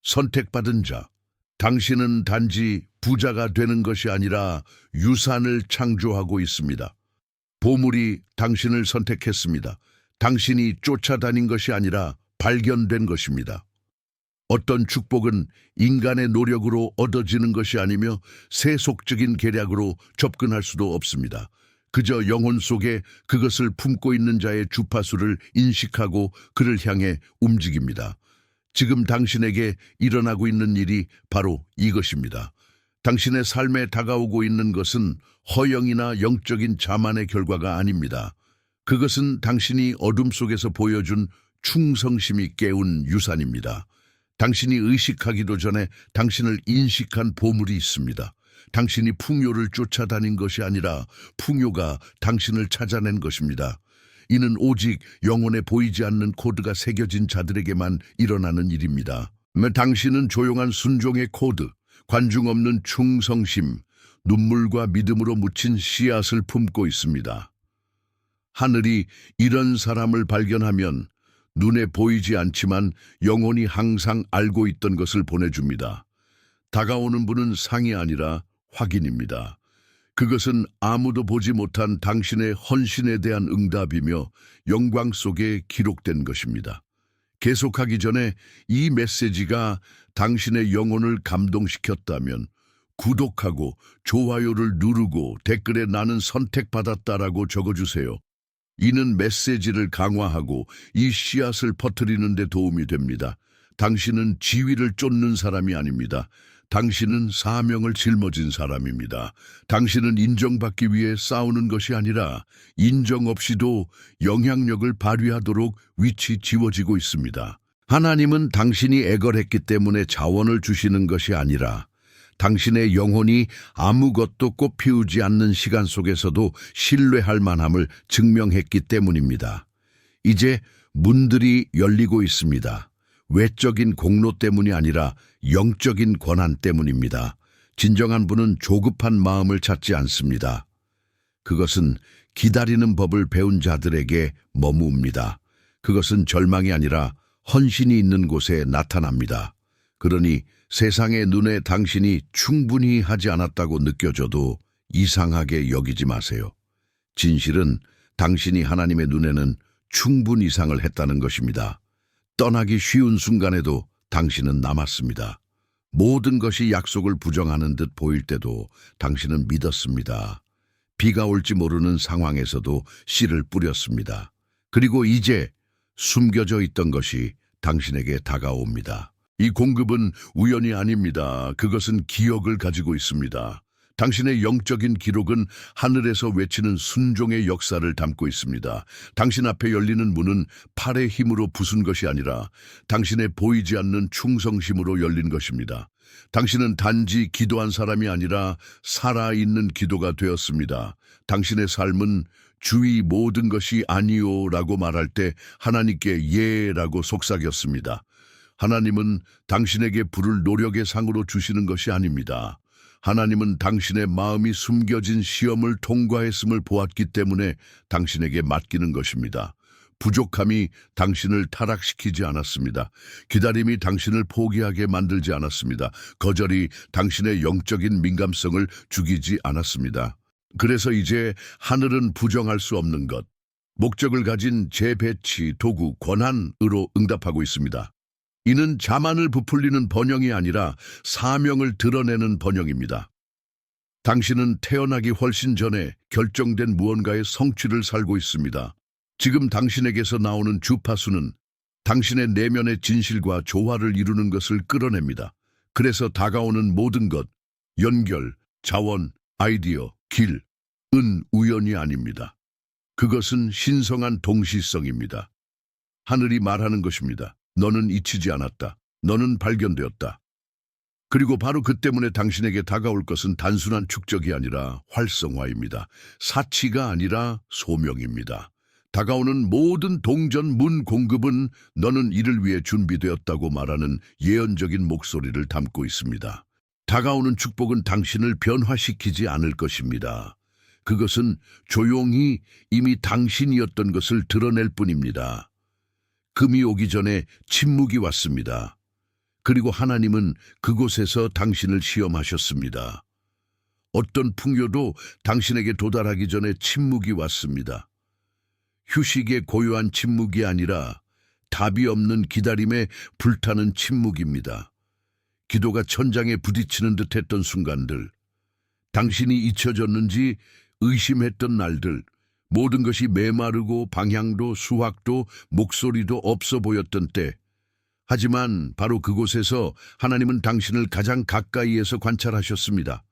선택받은 자. 당신은 단지 부자가 되는 것이 아니라 유산을 창조하고 있습니다. 보물이 당신을 선택했습니다. 당신이 쫓아다닌 것이 아니라 발견된 것입니다. 어떤 축복은 인간의 노력으로 얻어지는 것이 아니며 세속적인 계략으로 접근할 수도 없습니다. 그저 영혼 속에 그것을 품고 있는 자의 주파수를 인식하고 그를 향해 움직입니다. 지금 당신에게 일어나고 있는 일이 바로 이것입니다. 당신의 삶에 다가오고 있는 것은 허영이나 영적인 자만의 결과가 아닙니다. 그것은 당신이 어둠 속에서 보여준 충성심이 깨운 유산입니다. 당신이 의식하기도 전에 당신을 인식한 보물이 있습니다. 당신이 풍요를 쫓아다닌 것이 아니라 풍요가 당신을 찾아낸 것입니다. 이는 오직 영혼에 보이지 않는 코드가 새겨진 자들에게만 일어나는 일입니다. 당신은 조용한 순종의 코드, 관중 없는 충성심, 눈물과 믿음으로 묻힌 씨앗을 품고 있습니다. 하늘이 이런 사람을 발견하면 눈에 보이지 않지만 영혼이 항상 알고 있던 것을 보내줍니다. 다가오는 분은 상이 아니라 확인입니다. 그것은 아무도 보지 못한 당신의 헌신에 대한 응답이며 영광 속에 기록된 것입니다. 계속하기 전에 이 메시지가 당신의 영혼을 감동시켰다면 구독하고 좋아요를 누르고 댓글에 나는 선택받았다라고 적어주세요. 이는 메시지를 강화하고 이 씨앗을 퍼뜨리는 데 도움이 됩니다. 당신은 지위를 쫓는 사람이 아닙니다. 당신은 사명을 짊어진 사람입니다. 당신은 인정받기 위해 싸우는 것이 아니라 인정 없이도 영향력을 발휘하도록 위치 지워지고 있습니다. 하나님은 당신이 애걸했기 때문에 자원을 주시는 것이 아니라 당신의 영혼이 아무것도 꽃피우지 않는 시간 속에서도 신뢰할 만함을 증명했기 때문입니다. 이제 문들이 열리고 있습니다. 외적인 공로 때문이 아니라 영적인 권한 때문입니다. 진정한 분은 조급한 마음을 찾지 않습니다. 그것은 기다리는 법을 배운 자들에게 머뭅니다. 그것은 절망이 아니라 헌신이 있는 곳에 나타납니다. 그러니 세상의 눈에 당신이 충분히 하지 않았다고 느껴져도 이상하게 여기지 마세요. 진실은 당신이 하나님의 눈에는 충분 이상을 했다는 것입니다. 떠나기 쉬운 순간에도 당신은 남았습니다. 모든 것이 약속을 부정하는 듯 보일 때도 당신은 믿었습니다. 비가 올지 모르는 상황에서도 씨를 뿌렸습니다. 그리고 이제 숨겨져 있던 것이 당신에게 다가옵니다. 이 공급은 우연이 아닙니다. 그것은 기억을 가지고 있습니다. 당신의 영적인 기록은 하늘에서 외치는 순종의 역사를 담고 있습니다. 당신 앞에 열리는 문은 팔의 힘으로 부순 것이 아니라 당신의 보이지 않는 충성심으로 열린 것입니다. 당신은 단지 기도한 사람이 아니라 살아있는 기도가 되었습니다. 당신의 삶은 주위 모든 것이 아니요라고 말할 때 하나님께 예라고 속삭였습니다. 하나님은 당신에게 부를 노력의 상으로 주시는 것이 아닙니다. 하나님은 당신의 마음이 숨겨진 시험을 통과했음을 보았기 때문에 당신에게 맡기는 것입니다. 부족함이 당신을 타락시키지 않았습니다. 기다림이 당신을 포기하게 만들지 않았습니다. 거절이 당신의 영적인 민감성을 죽이지 않았습니다. 그래서 이제 하늘은 부정할 수 없는 것, 목적을 가진 재배치, 도구, 권한으로 응답하고 있습니다. 이는 자만을 부풀리는 번영이 아니라 사명을 드러내는 번영입니다. 당신은 태어나기 훨씬 전에 결정된 무언가의 성취를 살고 있습니다. 지금 당신에게서 나오는 주파수는 당신의 내면의 진실과 조화를 이루는 것을 끌어냅니다. 그래서 다가오는 모든 것, 연결, 자원, 아이디어, 길, 은 우연이 아닙니다. 그것은 신성한 동시성입니다. 하늘이 말하는 것입니다. 너는 잊히지 않았다. 너는 발견되었다. 그리고 바로 그 때문에 당신에게 다가올 것은 단순한 축적이 아니라 활성화입니다. 사치가 아니라 소명입니다. 다가오는 모든 동전 문 공급은 너는 이를 위해 준비되었다고 말하는 예언적인 목소리를 담고 있습니다. 다가오는 축복은 당신을 변화시키지 않을 것입니다. 그것은 조용히 이미 당신이었던 것을 드러낼 뿐입니다. 금이 오기 전에 침묵이 왔습니다. 그리고 하나님은 그곳에서 당신을 시험하셨습니다. 어떤 풍요도 당신에게 도달하기 전에 침묵이 왔습니다. 휴식의 고요한 침묵이 아니라 답이 없는 기다림에 불타는 침묵입니다. 기도가 천장에 부딪히는 듯했던 순간들, 당신이 잊혀졌는지 의심했던 날들, 모든 것이 메마르고 방향도 수확도 목소리도 없어 보였던 때, 하지만 바로 그곳에서 하나님은 당신을 가장 가까이에서 관찰하셨습니다.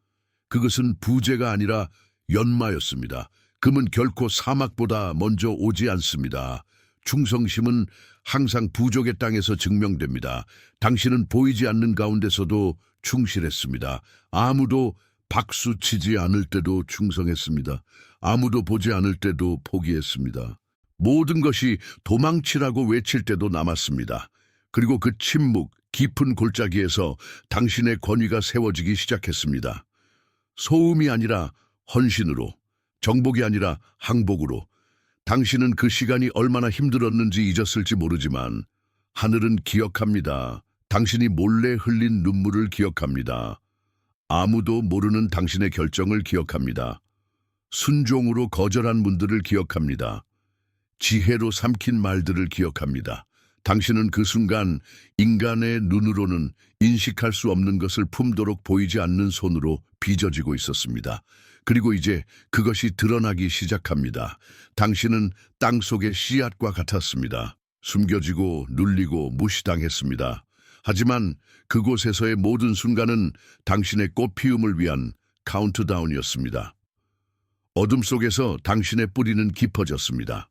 그것은 부재가 아니라 연마였습니다. 금은 결코 사막보다 먼저 오지 않습니다. 충성심은 항상 부족의 땅에서 증명됩니다. 당신은 보이지 않는 가운데서도 충실했습니다. 아무도 박수치지 않을 때도 충성했습니다. 아무도 보지 않을 때도 포기했습니다. 모든 것이 도망치라고 외칠 때도 남았습니다. 그리고 그 침묵, 깊은 골짜기에서 당신의 권위가 세워지기 시작했습니다. 소음이 아니라 헌신으로, 정복이 아니라 항복으로. 당신은 그 시간이 얼마나 힘들었는지 잊었을지 모르지만 하늘은 기억합니다. 당신이 몰래 흘린 눈물을 기억합니다. 아무도 모르는 당신의 결정을 기억합니다. 순종으로 거절한 문들을 기억합니다. 지혜로 삼킨 말들을 기억합니다. 당신은 그 순간 인간의 눈으로는 인식할 수 없는 것을 품도록 보이지 않는 손으로 빚어지고 있었습니다. 그리고 이제 그것이 드러나기 시작합니다. 당신은 땅속의 씨앗과 같았습니다. 숨겨지고 눌리고 무시당했습니다. 하지만 그곳에서의 모든 순간은 당신의 꽃피움을 위한 카운트다운이었습니다. 어둠 속에서 당신의 뿌리는 깊어졌습니다.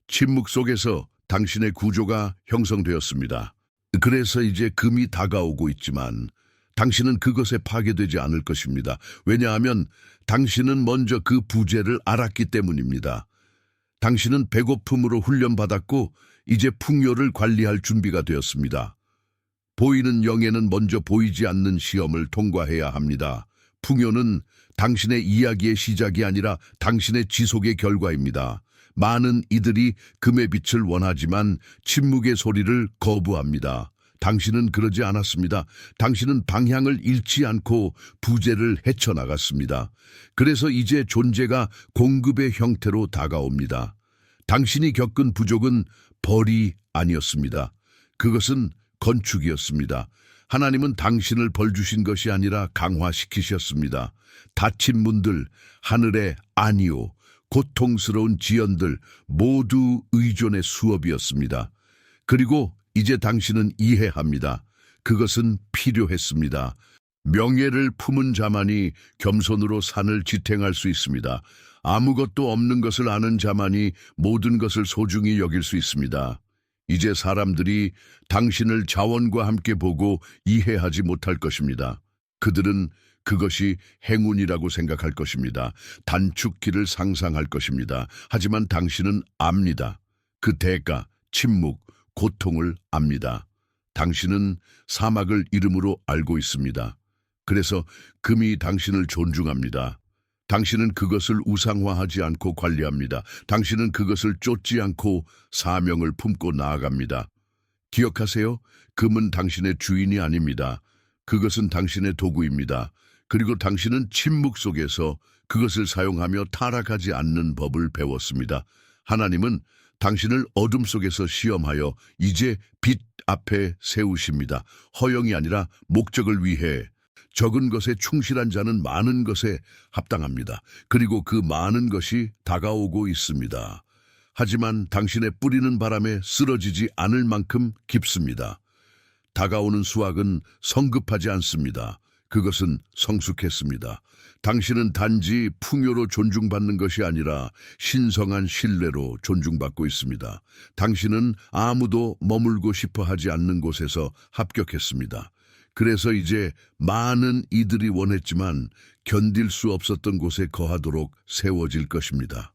침묵 속에서 당신의 구조가 형성되었습니다. 그래서 이제 금이 다가오고 있지만 당신은 그것에 파괴되지 않을 것입니다. 왜냐하면 당신은 먼저 그 부재를 알았기 때문입니다. 당신은 배고픔으로 훈련받았고 이제 풍요를 관리할 준비가 되었습니다. 보이는 영에는 먼저 보이지 않는 시험을 통과해야 합니다. 풍요는 당신의 이야기의 시작이 아니라 당신의 지속의 결과입니다. 많은 이들이 금의 빛을 원하지만 침묵의 소리를 거부합니다. 당신은 그러지 않았습니다. 당신은 방향을 잃지 않고 부재를 헤쳐나갔습니다. 그래서 이제 존재가 공급의 형태로 다가옵니다. 당신이 겪은 부족은 벌이 아니었습니다. 그것은 건축이었습니다. 하나님은 당신을 벌 주신 것이 아니라 강화시키셨습니다. 닫힌 문들, 하늘의 아니오, 고통스러운 지연들 모두 의존의 수업이었습니다. 그리고 이제 당신은 이해합니다. 그것은 필요했습니다. 명예를 품은 자만이 겸손으로 산을 지탱할 수 있습니다. 아무것도 없는 것을 아는 자만이 모든 것을 소중히 여길 수 있습니다. 이제 사람들이 당신을 자원과 함께 보고 이해하지 못할 것입니다. 그들은 그것이 행운이라고 생각할 것입니다. 단축키를 상상할 것입니다. 하지만 당신은 압니다. 그 대가, 침묵, 고통을 압니다. 당신은 사막을 이름으로 알고 있습니다. 그래서 금이 당신을 존중합니다. 당신은 그것을 우상화하지 않고 관리합니다. 당신은 그것을 쫓지 않고 사명을 품고 나아갑니다. 기억하세요? 금은 당신의 주인이 아닙니다. 그것은 당신의 도구입니다. 그리고 당신은 침묵 속에서 그것을 사용하며 타락하지 않는 법을 배웠습니다. 하나님은 당신을 어둠 속에서 시험하여 이제 빛 앞에 세우십니다. 허영이 아니라 목적을 위해. 적은 것에 충실한 자는 많은 것에 합당합니다. 그리고 그 많은 것이 다가오고 있습니다. 하지만 당신의 뿌리는 바람에 쓰러지지 않을 만큼 깊습니다. 다가오는 수확은 성급하지 않습니다. 그것은 성숙했습니다. 당신은 단지 풍요로 존중받는 것이 아니라 신성한 신뢰로 존중받고 있습니다. 당신은 아무도 머물고 싶어 하지 않는 곳에서 합격했습니다. 그래서 이제 많은 이들이 원했지만 견딜 수 없었던 곳에 거하도록 세워질 것입니다.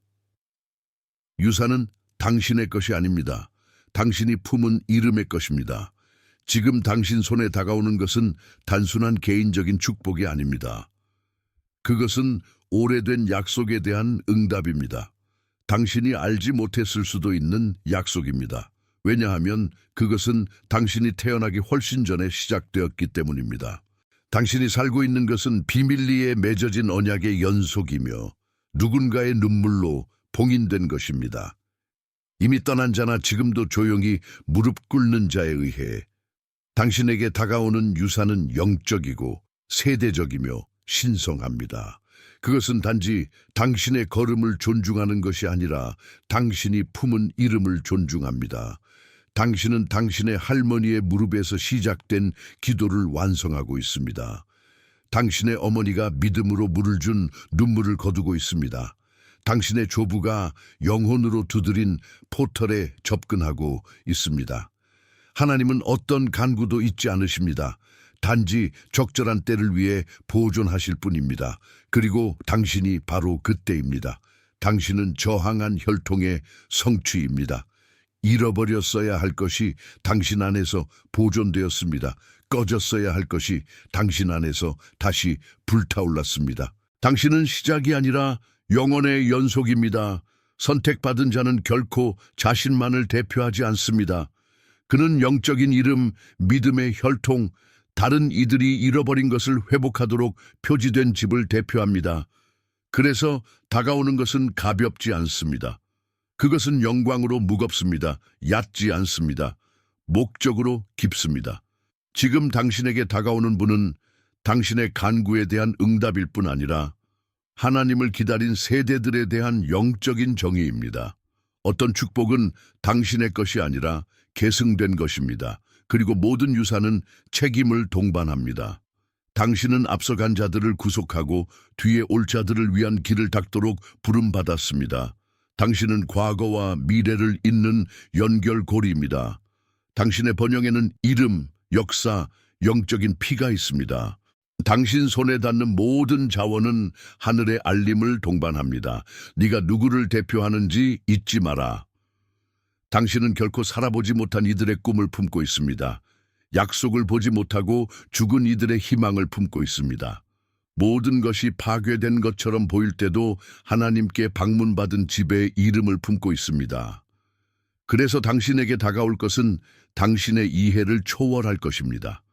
유산은 당신의 것이 아닙니다. 당신이 품은 이름의 것입니다. 지금 당신 손에 다가오는 것은 단순한 개인적인 축복이 아닙니다. 그것은 오래된 약속에 대한 응답입니다. 당신이 알지 못했을 수도 있는 약속입니다. 왜냐하면 그것은 당신이 태어나기 훨씬 전에 시작되었기 때문입니다. 당신이 살고 있는 것은 비밀리에 맺어진 언약의 연속이며 누군가의 눈물로 봉인된 것입니다. 이미 떠난 자나 지금도 조용히 무릎 꿇는 자에 의해 당신에게 다가오는 유산은 영적이고 세대적이며 신성합니다. 그것은 단지 당신의 걸음을 존중하는 것이 아니라 당신이 품은 이름을 존중합니다. 당신은 당신의 할머니의 무릎에서 시작된 기도를 완성하고 있습니다. 당신의 어머니가 믿음으로 물을 준 눈물을 거두고 있습니다. 당신의 조부가 영혼으로 두드린 포털에 접근하고 있습니다. 하나님은 어떤 간구도 잊지 않으십니다. 단지 적절한 때를 위해 보존하실 뿐입니다. 그리고 당신이 바로 그때입니다. 당신은 저항한 혈통의 성취입니다. 잃어버렸어야 할 것이 당신 안에서 보존되었습니다. 꺼졌어야 할 것이 당신 안에서 다시 불타올랐습니다. 당신은 시작이 아니라 영원의 연속입니다. 선택받은 자는 결코 자신만을 대표하지 않습니다. 그는 영적인 이름, 믿음의 혈통, 다른 이들이 잃어버린 것을 회복하도록 표지된 집을 대표합니다. 그래서 다가오는 것은 가볍지 않습니다. 그것은 영광으로 무겁습니다. 얕지 않습니다. 목적으로 깊습니다. 지금 당신에게 다가오는 분은 당신의 간구에 대한 응답일 뿐 아니라 하나님을 기다린 세대들에 대한 영적인 정의입니다. 어떤 축복은 당신의 것이 아니라 계승된 것입니다. 그리고 모든 유산은 책임을 동반합니다. 당신은 앞서간 자들을 구속하고 뒤에 올 자들을 위한 길을 닦도록 부름받았습니다. 당신은 과거와 미래를 잇는 연결고리입니다. 당신의 번영에는 이름, 역사, 영적인 피가 있습니다. 당신 손에 닿는 모든 자원은 하늘의 알림을 동반합니다. 네가 누구를 대표하는지 잊지 마라. 당신은 결코 살아보지 못한 이들의 꿈을 품고 있습니다. 약속을 보지 못하고 죽은 이들의 희망을 품고 있습니다. 모든 것이 파괴된 것처럼 보일 때도 하나님께 방문받은 집의 이름을 품고 있습니다. 그래서 당신에게 다가올 것은 당신의 이해를 초월할 것입니다.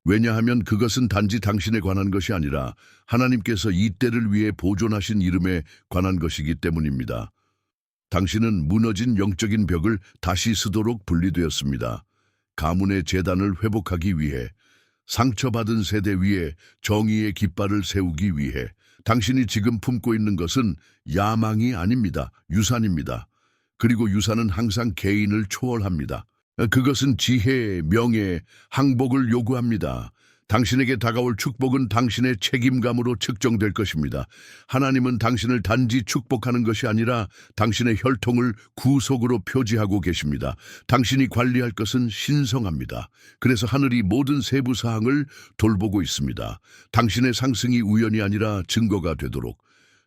왜냐하면 그것은 단지 당신에 관한 것이 아니라 하나님께서 이 때를 위해 보존하신 이름에 관한 것이기 때문입니다. 당신은 무너진 영적인 벽을 다시 쓰도록 분리되었습니다. 가문의 재단을 회복하기 위해, 상처받은 세대 위에 정의의 깃발을 세우기 위해 당신이 지금 품고 있는 것은 야망이 아닙니다. 유산입니다. 그리고 유산은 항상 개인을 초월합니다. 그것은 지혜, 명예, 항복을 요구합니다. 당신에게 다가올 축복은 당신의 책임감으로 측정될 것입니다. 하나님은 당신을 단지 축복하는 것이 아니라 당신의 혈통을 구속으로 표지하고 계십니다. 당신이 관리할 것은 신성합니다. 그래서 하늘이 모든 세부 사항을 돌보고 있습니다. 당신의 상승이 우연이 아니라 증거가 되도록,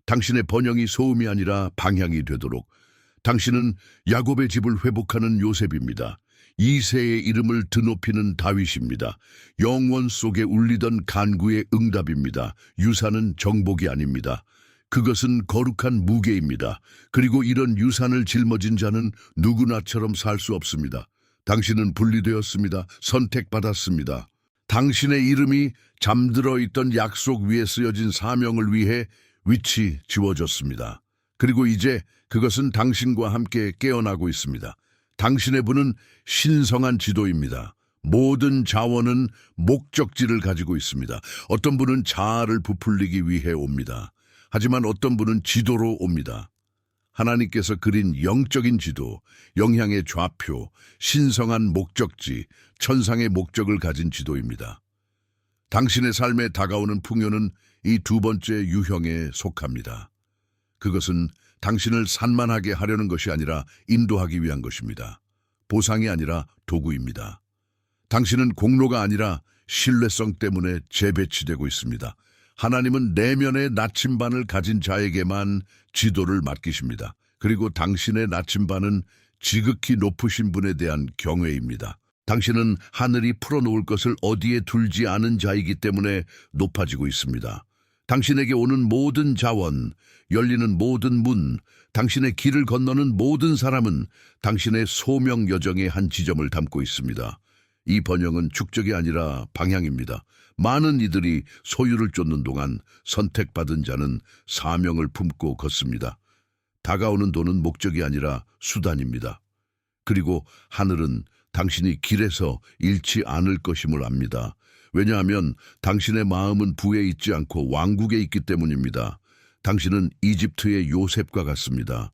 당신의 번영이 소음이 아니라 방향이 되도록. 당신은 야곱의 집을 회복하는 요셉입니다. 이새의 이름을 드높이는 다윗입니다. 영원 속에 울리던 간구의 응답입니다. 유산은 정복이 아닙니다. 그것은 거룩한 무게입니다. 그리고 이런 유산을 짊어진 자는 누구나처럼 살 수 없습니다. 당신은 분리되었습니다. 선택받았습니다. 당신의 이름이 잠들어 있던 약속 위에 쓰여진 사명을 위해 위치 지워졌습니다. 그리고 이제 그것은 당신과 함께 깨어나고 있습니다. 당신의 분은 신성한 지도입니다. 모든 자원은 목적지를 가지고 있습니다. 어떤 분은 자아를 부풀리기 위해 옵니다. 하지만 어떤 분은 지도로 옵니다. 하나님께서 그린 영적인 지도, 영향의 좌표, 신성한 목적지, 천상의 목적을 가진 지도입니다. 당신의 삶에 다가오는 풍요는 이 두 번째 유형에 속합니다. 그것은 당신을 산만하게 하려는 것이 아니라 인도하기 위한 것입니다. 보상이 아니라 도구입니다. 당신은 공로가 아니라 신뢰성 때문에 재배치되고 있습니다. 하나님은 내면의 나침반을 가진 자에게만 지도를 맡기십니다. 그리고 당신의 나침반은 지극히 높으신 분에 대한 경외입니다. 당신은 하늘이 풀어놓을 것을 어디에 둘지 않은 자이기 때문에 높아지고 있습니다. 당신에게 오는 모든 자원, 열리는 모든 문, 당신의 길을 건너는 모든 사람은 당신의 소명 여정의 한 지점을 담고 있습니다. 이 번영은 축적이 아니라 방향입니다. 많은 이들이 소유를 쫓는 동안 선택받은 자는 사명을 품고 걷습니다. 다가오는 돈은 목적이 아니라 수단입니다. 그리고 하늘은 당신이 길에서 잃지 않을 것임을 압니다. 왜냐하면 당신의 마음은 부에 있지 않고 왕국에 있기 때문입니다. 당신은 이집트의 요셉과 같습니다.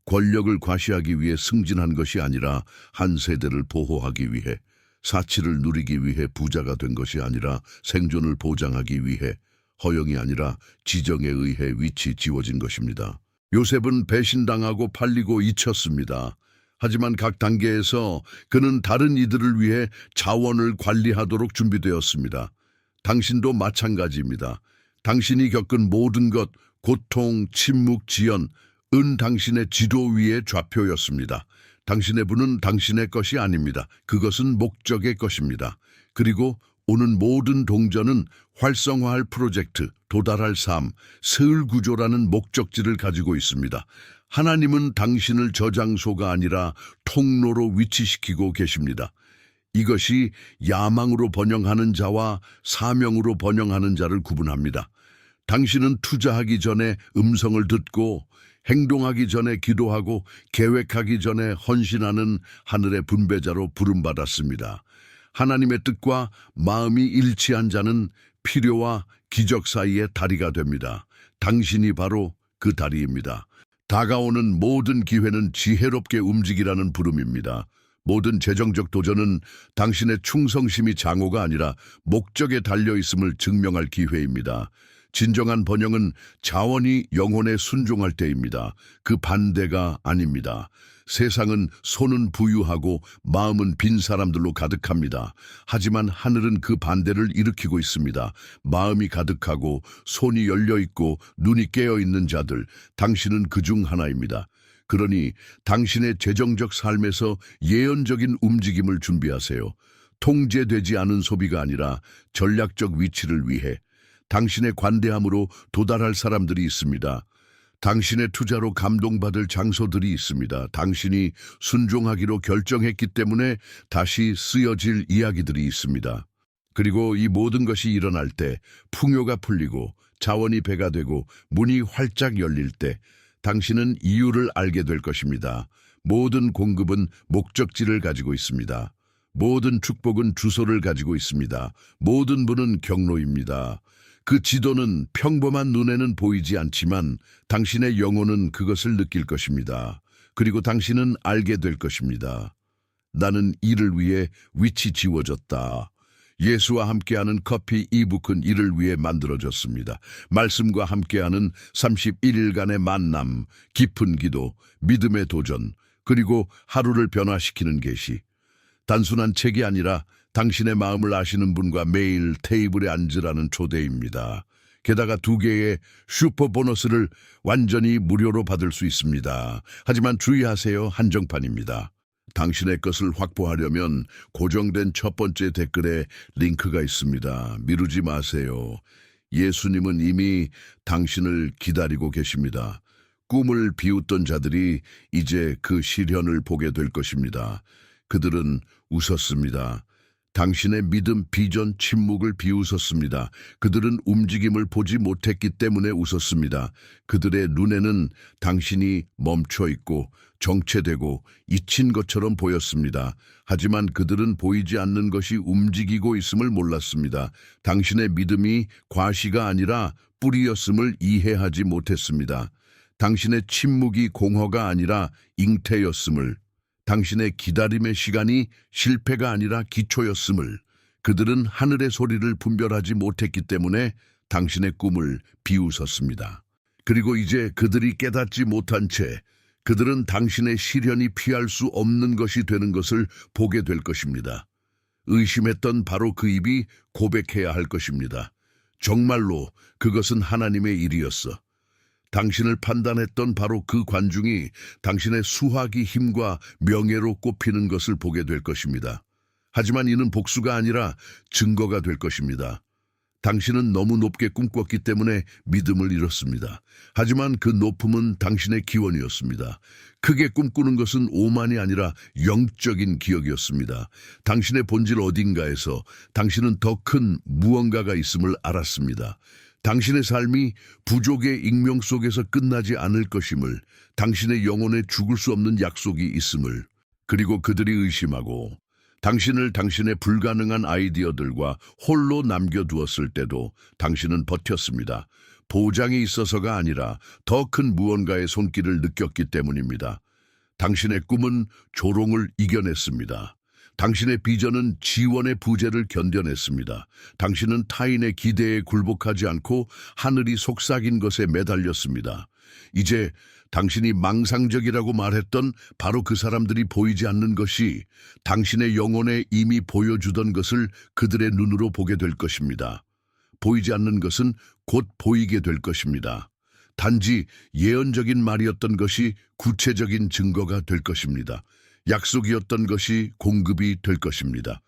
권력을 과시하기 위해 승진한 것이 아니라 한 세대를 보호하기 위해, 사치를 누리기 위해 부자가 된 것이 아니라 생존을 보장하기 위해, 허영이 아니라 지정에 의해 위치 지워진 것입니다. 요셉은 배신당하고 팔리고 잊혔습니다. 하지만 각 단계에서 그는 다른 이들을 위해 자원을 관리하도록 준비되었습니다. 당신도 마찬가지입니다. 당신이 겪은 모든 것, 고통, 침묵, 지연, 은 당신의 지도 위의 좌표였습니다. 당신의 부는 당신의 것이 아닙니다. 그것은 목적의 것입니다. 그리고 오는 모든 동전은 활성화할 프로젝트, 도달할 삶, 스을 구조라는 목적지를 가지고 있습니다. 하나님은 당신을 저장소가 아니라 통로로 위치시키고 계십니다. 이것이 야망으로 번영하는 자와 사명으로 번영하는 자를 구분합니다. 당신은 투자하기 전에 음성을 듣고 행동하기 전에 기도하고 계획하기 전에 헌신하는 하늘의 분배자로 부름받았습니다. 하나님의 뜻과 마음이 일치한 자는 필요와 기적 사이의 다리가 됩니다. 당신이 바로 그 다리입니다. 다가오는 모든 기회는 지혜롭게 움직이라는 부름입니다. 모든 재정적 도전은 당신의 충성심이 장호가 아니라 목적에 달려있음을 증명할 기회입니다. 진정한 번영은 자원이 영혼에 순종할 때입니다. 그 반대가 아닙니다. 세상은 손은 부유하고 마음은 빈 사람들로 가득합니다. 하지만 하늘은 그 반대를 일으키고 있습니다. 마음이 가득하고 손이 열려있고 눈이 깨어있는 자들, 당신은 그중 하나입니다. 그러니 당신의 재정적 삶에서 예언적인 움직임을 준비하세요. 통제되지 않은 소비가 아니라 전략적 위치를 위해 당신의 관대함으로 도달할 사람들이 있습니다. 당신의 투자로 감동받을 장소들이 있습니다. 당신이 순종하기로 결정했기 때문에 다시 쓰여질 이야기들이 있습니다. 그리고 이 모든 것이 일어날 때, 풍요가 풀리고 자원이 배가 되고 문이 활짝 열릴 때 당신은 이유를 알게 될 것입니다. 모든 공급은 목적지를 가지고 있습니다. 모든 축복은 주소를 가지고 있습니다. 모든 분은 경로입니다. 그 지도는 평범한 눈에는 보이지 않지만 당신의 영혼은 그것을 느낄 것입니다. 그리고 당신은 알게 될 것입니다. 나는 이를 위해 위치 지워졌다. 예수와 함께하는 커피 이북은 이를 위해 만들어졌습니다. 말씀과 함께하는 31일간의 만남, 깊은 기도, 믿음의 도전, 그리고 하루를 변화시키는 계시. 단순한 책이 아니라 당신의 마음을 아시는 분과 매일 테이블에 앉으라는 초대입니다. 게다가 2개의 슈퍼 보너스를 완전히 무료로 받을 수 있습니다. 하지만 주의하세요. 한정판입니다. 당신의 것을 확보하려면 고정된 첫 번째 댓글에 링크가 있습니다. 미루지 마세요. 예수님은 이미 당신을 기다리고 계십니다. 꿈을 비웃던 자들이 이제 그 실현을 보게 될 것입니다. 그들은 웃었습니다. 당신의 믿음, 비전, 침묵을 비웃었습니다. 그들은 움직임을 보지 못했기 때문에 웃었습니다. 그들의 눈에는 당신이 멈춰 있고 정체되고 잊힌 것처럼 보였습니다. 하지만 그들은 보이지 않는 것이 움직이고 있음을 몰랐습니다. 당신의 믿음이 과시가 아니라 뿌리였음을 이해하지 못했습니다. 당신의 침묵이 공허가 아니라 잉태였음을, 당신의 기다림의 시간이 실패가 아니라 기초였음을, 그들은 하늘의 소리를 분별하지 못했기 때문에 당신의 꿈을 비웃었습니다. 그리고 이제 그들이 깨닫지 못한 채 그들은 당신의 시련이 피할 수 없는 것이 되는 것을 보게 될 것입니다. 의심했던 바로 그 입이 고백해야 할 것입니다. 정말로 그것은 하나님의 일이었어. 당신을 판단했던 바로 그 관중이 당신의 수학이 힘과 명예로 꼽히는 것을 보게 될 것입니다. 하지만 이는 복수가 아니라 증거가 될 것입니다. 당신은 너무 높게 꿈꿨기 때문에 믿음을 잃었습니다. 하지만 그 높음은 당신의 기원이었습니다. 크게 꿈꾸는 것은 오만이 아니라 영적인 기억이었습니다. 당신의 본질 어딘가에서 당신은 더 큰 무언가가 있음을 알았습니다. 당신의 삶이 부족의 익명 속에서 끝나지 않을 것임을, 당신의 영혼에 죽을 수 없는 약속이 있음을, 그리고 그들이 의심하고 당신을 당신의 불가능한 아이디어들과 홀로 남겨두었을 때도 당신은 버텼습니다. 보장이 있어서가 아니라 더 큰 무언가의 손길을 느꼈기 때문입니다. 당신의 꿈은 조롱을 이겨냈습니다. 당신의 비전은 지원의 부재를 견뎌냈습니다. 당신은 타인의 기대에 굴복하지 않고 하늘이 속삭인 것에 매달렸습니다. 이제 당신이 망상적이라고 말했던 바로 그 사람들이 보이지 않는 것이 당신의 영혼에 이미 보여주던 것을 그들의 눈으로 보게 될 것입니다. 보이지 않는 것은 곧 보이게 될 것입니다. 단지 예언적인 말이었던 것이 구체적인 증거가 될 것입니다. 약속이었던 것이 공급이 될 것입니다.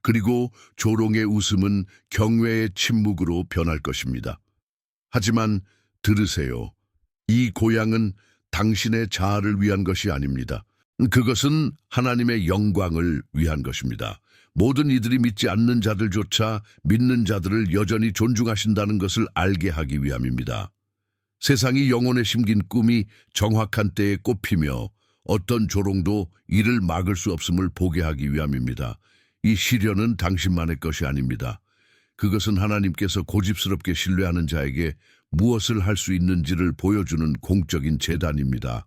그리고 조롱의 웃음은 경외의 침묵으로 변할 것입니다. 하지만 들으세요. 이 고향은 당신의 자아를 위한 것이 아닙니다. 그것은 하나님의 영광을 위한 것입니다. 모든 이들이 믿지 않는 자들조차 믿는 자들을 여전히 존중하신다는 것을 알게 하기 위함입니다. 세상이 영혼에 심긴 꿈이 정확한 때에 꽃피며 어떤 조롱도 이를 막을 수 없음을 보게 하기 위함입니다. 이 시련은 당신만의 것이 아닙니다. 그것은 하나님께서 고집스럽게 신뢰하는 자에게 무엇을 할 수 있는지를 보여주는 공적인 제단입니다.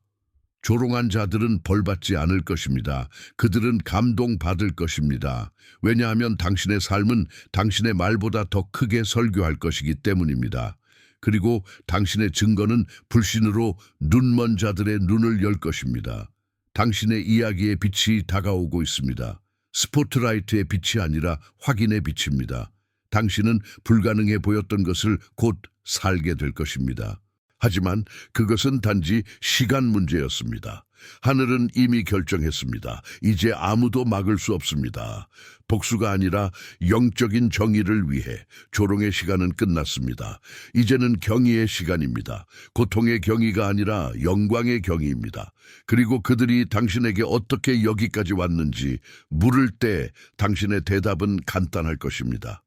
조롱한 자들은 벌받지 않을 것입니다. 그들은 감동받을 것입니다. 왜냐하면 당신의 삶은 당신의 말보다 더 크게 설교할 것이기 때문입니다. 그리고 당신의 증거는 불신으로 눈먼 자들의 눈을 열 것입니다. 당신의 이야기의 빛이 다가오고 있습니다. 스포트라이트의 빛이 아니라 확인의 빛입니다. 당신은 불가능해 보였던 것을 곧 살게 될 것입니다. 하지만 그것은 단지 시간 문제였습니다. 하늘은 이미 결정했습니다. 이제 아무도 막을 수 없습니다. 복수가 아니라 영적인 정의를 위해 조롱의 시간은 끝났습니다. 이제는 경의의 시간입니다. 고통의 경의가 아니라 영광의 경의입니다. 그리고 그들이 당신에게 어떻게 여기까지 왔는지 물을 때 당신의 대답은 간단할 것입니다.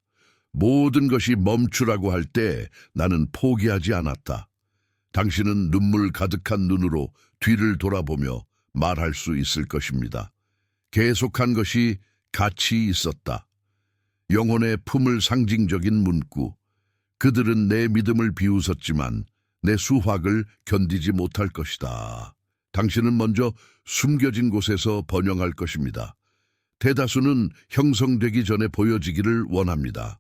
모든 것이 멈추라고 할 때 나는 포기하지 않았다. 당신은 눈물 가득한 눈으로 뒤를 돌아보며 말할 수 있을 것입니다. 계속한 것이 가치 있었다. 영혼의 품을 상징적인 문구. 그들은 내 믿음을 비웃었지만 내 수확을 견디지 못할 것이다. 당신은 먼저 숨겨진 곳에서 번영할 것입니다. 대다수는 형성되기 전에 보여지기를 원합니다.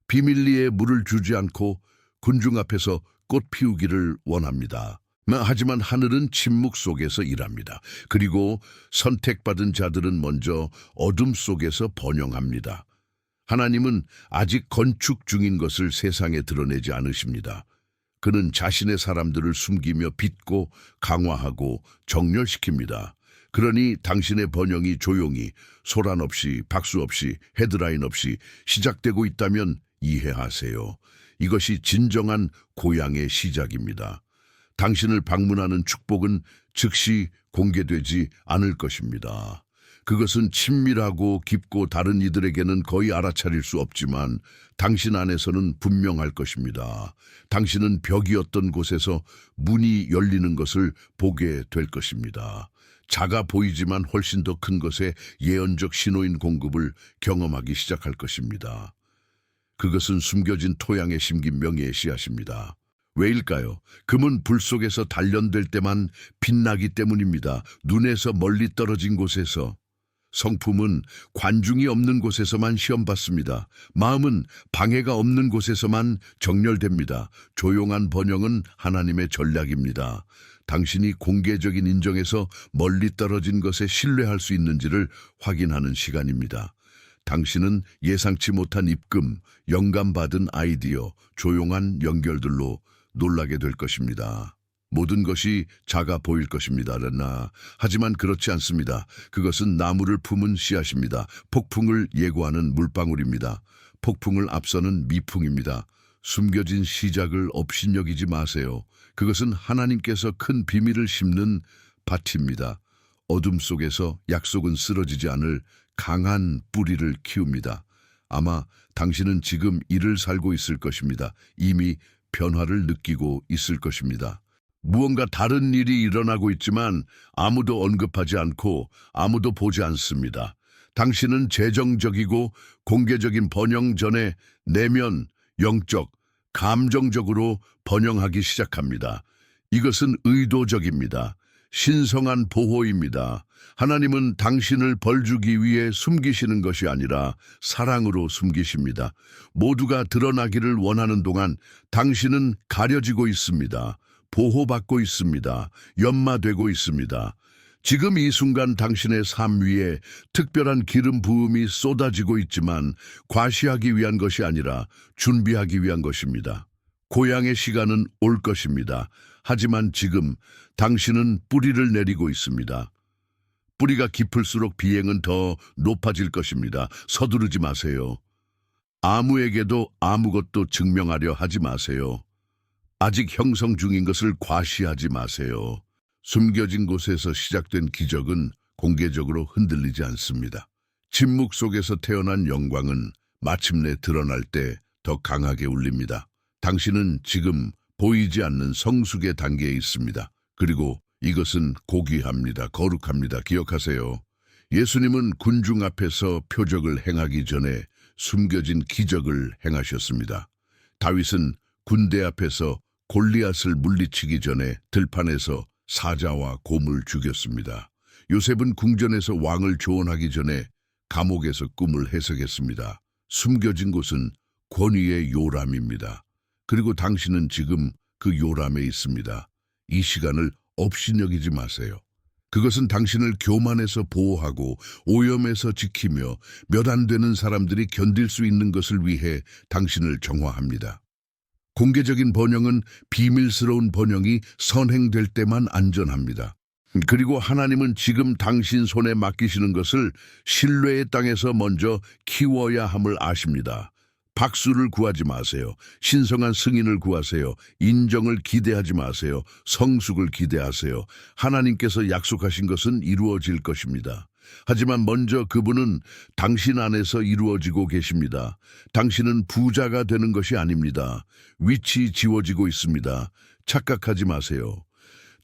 비밀리에 물을 주지 않고 군중 앞에서 꽃 피우기를 원합니다. 하지만 하늘은 침묵 속에서 일합니다. 그리고 선택받은 자들은 먼저 어둠 속에서 번영합니다. 하나님은 아직 건축 중인 것을 세상에 드러내지 않으십니다. 그는 자신의 사람들을 숨기며 빚고 강화하고 정렬시킵니다. 그러니 당신의 번영이 조용히, 소란 없이, 박수 없이, 헤드라인 없이 시작되고 있다면 이해하세요. 이것이 진정한 고향의 시작입니다. 당신을 방문하는 축복은 즉시 공개되지 않을 것입니다. 그것은 친밀하고 깊고 다른 이들에게는 거의 알아차릴 수 없지만 당신 안에서는 분명할 것입니다. 당신은 벽이었던 곳에서 문이 열리는 것을 보게 될 것입니다. 작아 보이지만 훨씬 더 큰 것의 예언적 신호인 공급을 경험하기 시작할 것입니다. 그것은 숨겨진 토양에 심긴 명예의 씨앗입니다. 왜일까요? 금은 불 속에서 단련될 때만 빛나기 때문입니다. 눈에서 멀리 떨어진 곳에서. 성품은 관중이 없는 곳에서만 시험받습니다. 마음은 방해가 없는 곳에서만 정렬됩니다. 조용한 번영은 하나님의 전략입니다. 당신이 공개적인 인정에서 멀리 떨어진 것에 신뢰할 수 있는지를 확인하는 시간입니다. 당신은 예상치 못한 입금, 영감받은 아이디어, 조용한 연결들로 놀라게 될 것입니다. 모든 것이 작아 보일 것입니다. 하지만 그렇지 않습니다. 그것은 나무를 품은 씨앗입니다. 폭풍을 예고하는 물방울입니다. 폭풍을 앞서는 미풍입니다. 숨겨진 시작을 업신여기지 마세요. 그것은 하나님께서 큰 비밀을 심는 밭입니다. 어둠 속에서 약속은 쓰러지지 않을 강한 뿌리를 키웁니다. 아마 당신은 지금 이를 살고 있을 것입니다. 이미 변화를 느끼고 있을 것입니다. 무언가 다른 일이 일어나고 있지만 아무도 언급하지 않고 아무도 보지 않습니다. 당신은 재정적이고 공개적인 번영 전에 내면, 영적, 감정적으로 번영하기 시작합니다. 이것은 의도적입니다. 신성한 보호입니다. 하나님은 당신을 벌주기 위해 숨기시는 것이 아니라 사랑으로 숨기십니다. 모두가 드러나기를 원하는 동안 당신은 가려지고 있습니다. 보호받고 있습니다. 연마되고 있습니다. 지금 이 순간 당신의 삶 위에 특별한 기름 부음이 쏟아지고 있지만 과시하기 위한 것이 아니라 준비하기 위한 것입니다. 고향의 시간은 올 것입니다. 하지만 지금 당신은 뿌리를 내리고 있습니다. 뿌리가 깊을수록 비행은 더 높아질 것입니다. 서두르지 마세요. 아무에게도 아무것도 증명하려 하지 마세요. 아직 형성 중인 것을 과시하지 마세요. 숨겨진 곳에서 시작된 기적은 공개적으로 흔들리지 않습니다. 침묵 속에서 태어난 영광은 마침내 드러날 때 더 강하게 울립니다. 당신은 지금 보이지 않는 성숙의 단계에 있습니다. 그리고 이것은 고귀합니다. 거룩합니다. 기억하세요. 예수님은 군중 앞에서 표적을 행하기 전에 숨겨진 기적을 행하셨습니다. 다윗은 군대 앞에서 골리앗을 물리치기 전에 들판에서 사자와 곰을 죽였습니다. 요셉은 궁전에서 왕을 조언하기 전에 감옥에서 꿈을 해석했습니다. 숨겨진 곳은 권위의 요람입니다. 그리고 당신은 지금 그 요람에 있습니다. 이 시간을 업신여기지 마세요. 그것은 당신을 교만에서 보호하고 오염에서 지키며 몇 안 되는 사람들이 견딜 수 있는 것을 위해 당신을 정화합니다. 공개적인 번영은 비밀스러운 번영이 선행될 때만 안전합니다. 그리고 하나님은 지금 당신 손에 맡기시는 것을 신뢰의 땅에서 먼저 키워야 함을 아십니다. 박수를 구하지 마세요. 신성한 승인을 구하세요. 인정을 기대하지 마세요. 성숙을 기대하세요. 하나님께서 약속하신 것은 이루어질 것입니다. 하지만 먼저 그분은 당신 안에서 이루어지고 계십니다. 당신은 부자가 되는 것이 아닙니다. 위치 지워지고 있습니다. 착각하지 마세요.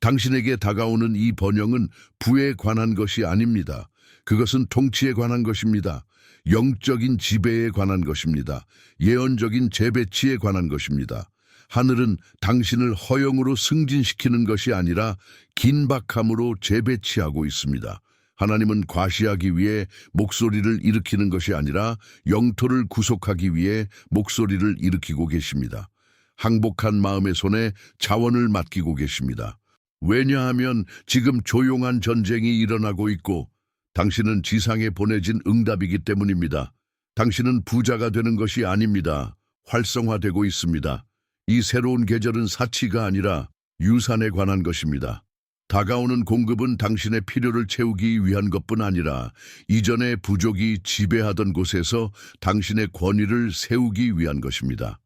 당신에게 다가오는 이 번영은 부에 관한 것이 아닙니다. 그것은 통치에 관한 것입니다. 영적인 지배에 관한 것입니다. 예언적인 재배치에 관한 것입니다. 하늘은 당신을 허영으로 승진시키는 것이 아니라 긴박함으로 재배치하고 있습니다. 하나님은 과시하기 위해 목소리를 일으키는 것이 아니라 영토를 구속하기 위해 목소리를 일으키고 계십니다. 항복한 마음의 손에 자원을 맡기고 계십니다. 왜냐하면 지금 조용한 전쟁이 일어나고 있고 당신은 지상에 보내진 응답이기 때문입니다. 당신은 부자가 되는 것이 아닙니다. 활성화되고 있습니다. 이 새로운 계절은 사치가 아니라 유산에 관한 것입니다. 다가오는 공급은 당신의 필요를 채우기 위한 것뿐 아니라 이전의 부족이 지배하던 곳에서 당신의 권위를 세우기 위한 것입니다.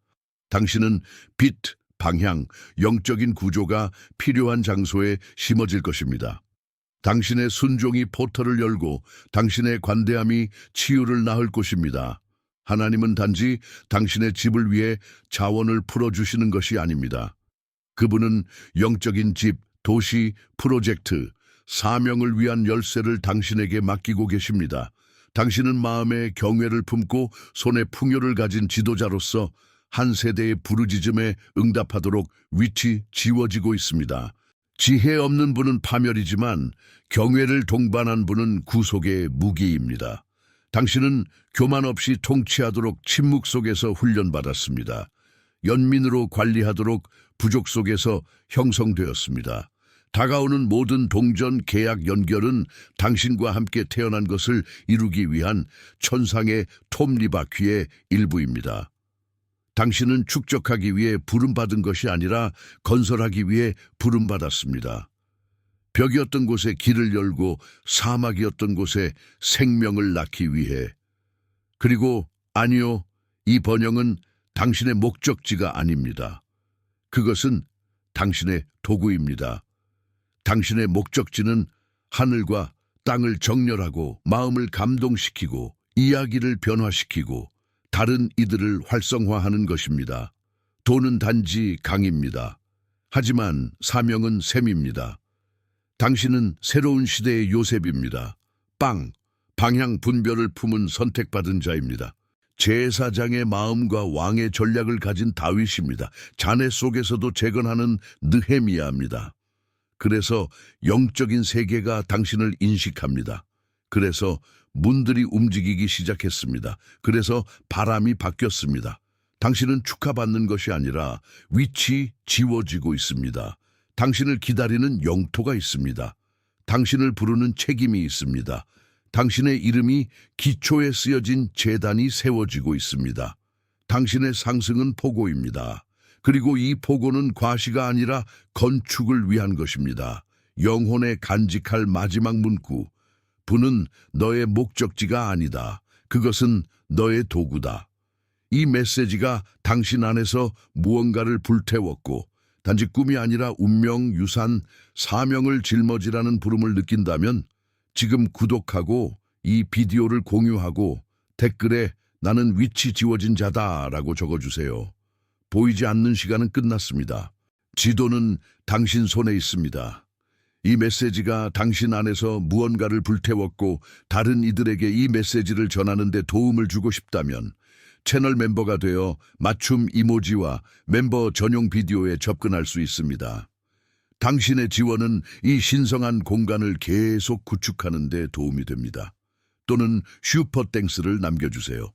당신은 빛, 방향, 영적인 구조가 필요한 장소에 심어질 것입니다. 당신의 순종이 포털을 열고 당신의 관대함이 치유를 낳을 곳입니다. 하나님은 단지 당신의 집을 위해 자원을 풀어주시는 것이 아닙니다. 그분은 영적인 집, 도시, 프로젝트, 사명을 위한 열쇠를 당신에게 맡기고 계십니다. 당신은 마음에 경외를 품고 손에 풍요를 가진 지도자로서 한 세대의 부르짖음에 응답하도록 위치 지워지고 있습니다. 지혜 없는 분은 파멸이지만 경외를 동반한 분은 구속의 무기입니다. 당신은 교만 없이 통치하도록 침묵 속에서 훈련받았습니다. 연민으로 관리하도록 부족 속에서 형성되었습니다. 다가오는 모든 동전 계약 연결은 당신과 함께 태어난 것을 이루기 위한 천상의 톱니바퀴의 일부입니다. 당신은 축적하기 위해 부름받은 것이 아니라 건설하기 위해 부름받았습니다. 벽이었던 곳에 길을 열고 사막이었던 곳에 생명을 낳기 위해. 그리고 아니요, 이 번영은 당신의 목적지가 아닙니다. 그것은 당신의 도구입니다. 당신의 목적지는 하늘과 땅을 정렬하고 마음을 감동시키고 이야기를 변화시키고 다른 이들을 활성화하는 것입니다. 돈은 단지 강입니다. 하지만 사명은 샘입니다. 당신은 새로운 시대의 요셉입니다. 방향 분별을 품은 선택받은 자입니다. 제사장의 마음과 왕의 전략을 가진 다윗입니다. 잔해 속에서도 재건하는 느헤미야입니다. 그래서 영적인 세계가 당신을 인식합니다. 그래서 문들이 움직이기 시작했습니다. 그래서 바람이 바뀌었습니다. 당신은 축하받는 것이 아니라 위치 지워지고 있습니다. 당신을 기다리는 영토가 있습니다. 당신을 부르는 책임이 있습니다. 당신의 이름이 기초에 쓰여진 제단이 세워지고 있습니다. 당신의 상승은 포고입니다. 그리고 이 포고는 과시가 아니라 건축을 위한 것입니다. 영혼에 간직할 마지막 문구. 부는 너의 목적지가 아니다. 그것은 너의 도구다. 이 메시지가 당신 안에서 무언가를 불태웠고 단지 꿈이 아니라 운명, 유산, 사명을 짊어지라는 부름을 느낀다면 지금 구독하고 이 비디오를 공유하고 댓글에 나는 위치 지워진 자다라고 적어주세요. 보이지 않는 시간은 끝났습니다. 지도는 당신 손에 있습니다. 이 메시지가 당신 안에서 무언가를 불태웠고 다른 이들에게 이 메시지를 전하는 데 도움을 주고 싶다면 채널 멤버가 되어 맞춤 이모지와 멤버 전용 비디오에 접근할 수 있습니다. 당신의 지원은 이 신성한 공간을 계속 구축하는 데 도움이 됩니다. 또는 슈퍼땡스를 남겨주세요.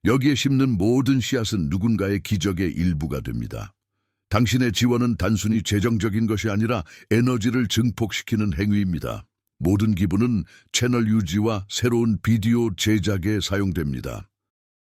여기에 심는 모든 씨앗은 누군가의 기적의 일부가 됩니다. 당신의 지원은 단순히 재정적인 것이 아니라 에너지를 증폭시키는 행위입니다. 모든 기부는 채널 유지와 새로운 비디오 제작에 사용됩니다.